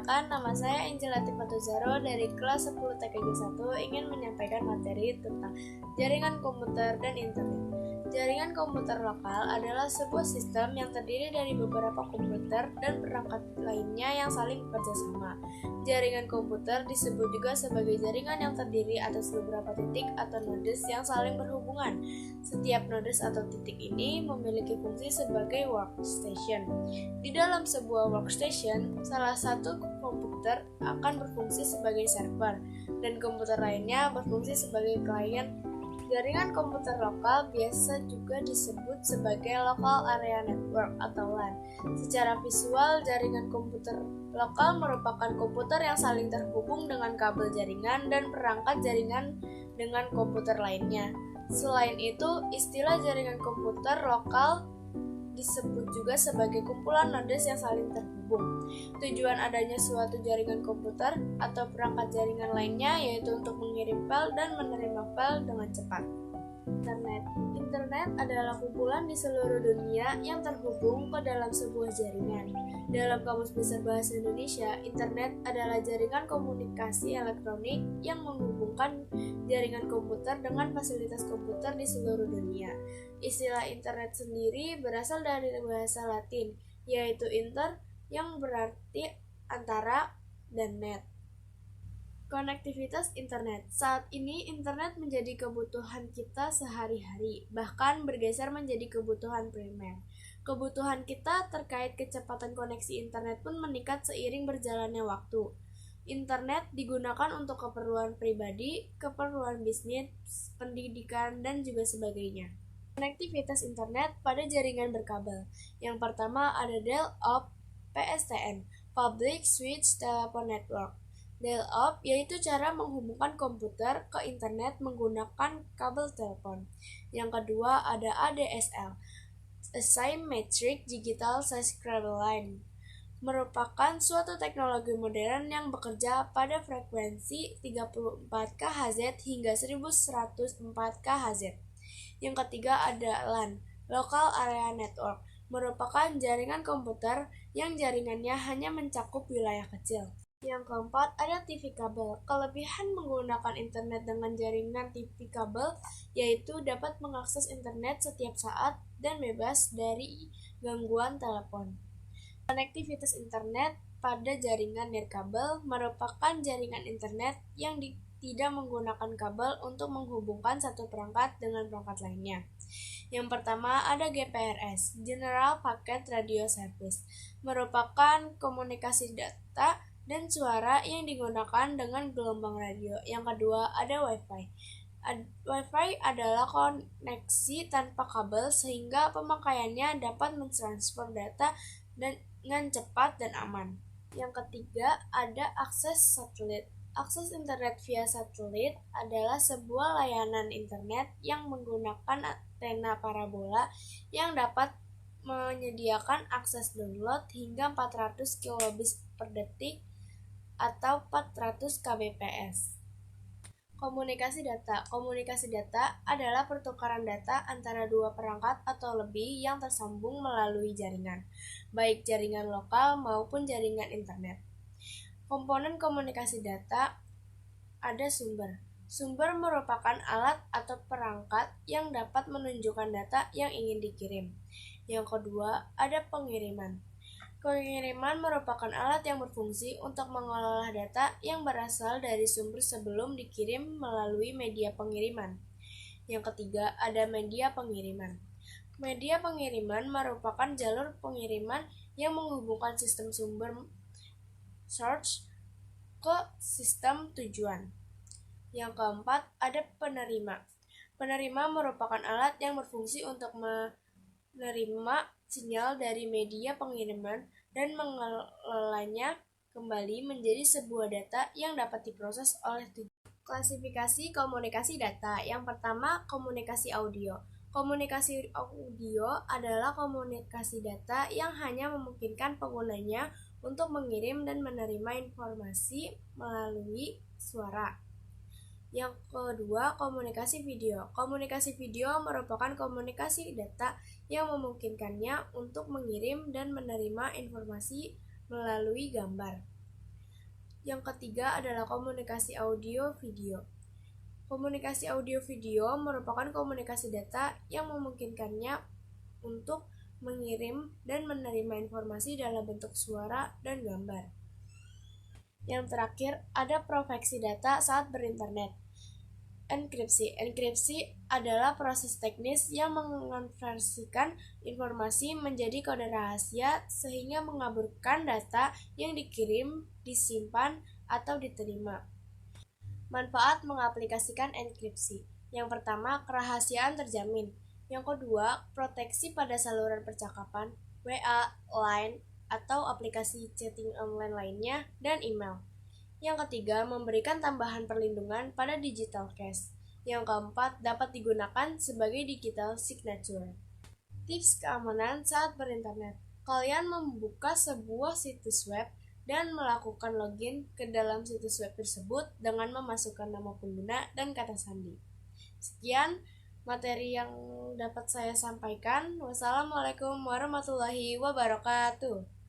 Perkenalkan, nama saya Angela Tipatuzaro dari kelas 10 TKG 1 ingin menyampaikan materi tentang jaringan komputer dan internet. Jaringan komputer lokal adalah sebuah sistem yang terdiri dari beberapa komputer dan perangkat lainnya yang saling bekerja sama. Jaringan komputer disebut juga sebagai jaringan yang terdiri atas beberapa titik atau nodes yang saling berhubungan. Setiap nodes atau titik ini memiliki fungsi sebagai workstation. Di dalam sebuah workstation, salah satu komputer akan berfungsi sebagai server dan komputer lainnya berfungsi sebagai klien. Jaringan komputer lokal biasa juga disebut sebagai Local Area Network atau LAN. Secara visual, jaringan komputer lokal merupakan komputer yang saling terhubung dengan kabel jaringan dan perangkat jaringan dengan komputer lainnya. Selain itu, istilah jaringan komputer lokal disebut juga sebagai kumpulan nodes yang saling terhubung. Tujuan adanya suatu jaringan komputer atau perangkat jaringan lainnya yaitu untuk mengirim file dan menerima file dengan cepat. Internet adalah kumpulan di seluruh dunia yang terhubung ke dalam sebuah jaringan. Dalam Kamus Besar Bahasa Indonesia, internet adalah jaringan komunikasi elektronik yang menghubungkan jaringan komputer dengan fasilitas komputer di seluruh dunia. Istilah internet sendiri berasal dari bahasa Latin, yaitu inter yang berarti antara dan net. Konektivitas internet. Saat ini internet menjadi kebutuhan kita sehari-hari, bahkan bergeser menjadi kebutuhan primer. Kebutuhan kita terkait kecepatan koneksi internet pun meningkat seiring berjalannya waktu. Internet digunakan untuk keperluan pribadi, keperluan bisnis, pendidikan, dan juga sebagainya. Konektivitas internet pada jaringan berkabel. Yang pertama ada dial-up PSTN, Public Switch Telephone Network. Dial-up yaitu cara menghubungkan komputer ke internet menggunakan kabel telepon. Yang kedua ada ADSL, Asymmetric Digital Subscriber Line, merupakan suatu teknologi modern yang bekerja pada frekuensi 34 kHz hingga 1104 kHz. Yang ketiga ada LAN, Local Area Network, merupakan jaringan komputer yang jaringannya hanya mencakup wilayah kecil. Yang keempat ada TV kabel. Kelebihan menggunakan internet dengan jaringan TV kabel yaitu dapat mengakses internet setiap saat dan bebas dari gangguan telepon. Konektivitas internet pada jaringan nirkabel merupakan jaringan internet yang tidak menggunakan kabel untuk menghubungkan satu perangkat dengan perangkat lainnya. Yang pertama ada GPRS, General Packet Radio Service, merupakan komunikasi data dan suara yang digunakan dengan gelombang radio. Yang kedua ada Wi-Fi. Wi-Fi adalah koneksi tanpa kabel sehingga pemakaiannya dapat mentransfer data dengan cepat dan aman. Yang ketiga ada akses satelit. Akses internet via satelit adalah sebuah layanan internet yang menggunakan antena parabola yang dapat menyediakan akses download hingga 400 kilobit per detik atau 400 kbps. Komunikasi data. Komunikasi data adalah pertukaran data antara dua perangkat atau lebih yang tersambung melalui jaringan, baik jaringan lokal maupun jaringan internet. Komponen komunikasi data ada sumber. Sumber merupakan alat atau perangkat yang dapat menunjukkan data yang ingin dikirim. Yang kedua ada pengiriman. Pengiriman merupakan alat yang berfungsi untuk mengolah data yang berasal dari sumber sebelum dikirim melalui media pengiriman. Yang ketiga, ada media pengiriman. Media pengiriman merupakan jalur pengiriman yang menghubungkan sistem sumber source ke sistem tujuan. Yang keempat, ada penerima. Penerima merupakan alat yang berfungsi untuk menerima sinyal dari media pengiriman dan mengelolanya kembali menjadi sebuah data yang dapat diproses oleh tujuan. Klasifikasi komunikasi data. Yang pertama, komunikasi audio. Komunikasi audio adalah komunikasi data yang hanya memungkinkan penggunanya untuk mengirim dan menerima informasi melalui suara. Yang kedua, komunikasi video. Komunikasi video merupakan komunikasi data yang memungkinkannya untuk mengirim dan menerima informasi melalui gambar. Yang ketiga adalah komunikasi audio-video. Komunikasi audio-video merupakan komunikasi data yang memungkinkannya untuk mengirim dan menerima informasi dalam bentuk suara dan gambar. Yang terakhir, ada proteksi data saat berinternet. Enkripsi. Enkripsi adalah proses teknis yang mengonversikan informasi menjadi kode rahasia sehingga mengaburkan data yang dikirim, disimpan, atau diterima. Manfaat mengaplikasikan enkripsi. Yang pertama, kerahasiaan terjamin. Yang kedua, proteksi pada saluran percakapan, WA, Line, atau aplikasi chatting online lainnya, dan email. Yang ketiga, memberikan tambahan perlindungan pada digital cash. Yang keempat, dapat digunakan sebagai digital signature. Tips keamanan saat berinternet. Kalian membuka sebuah situs web dan melakukan login ke dalam situs web tersebut dengan memasukkan nama pengguna dan kata sandi. Sekian materi yang dapat saya sampaikan. Wassalamualaikum warahmatullahi wabarakatuh.